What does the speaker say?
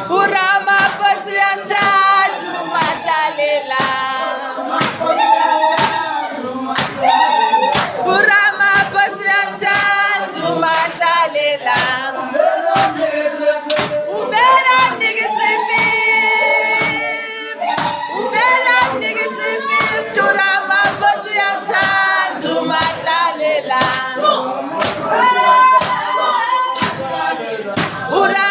Urama Pasuyantatu Matalela. Urama Pasuyantatu Matalela. Uvela nigga tripping. Uvela nigga tripping. Urama Pasuyantatu Matalela. Urama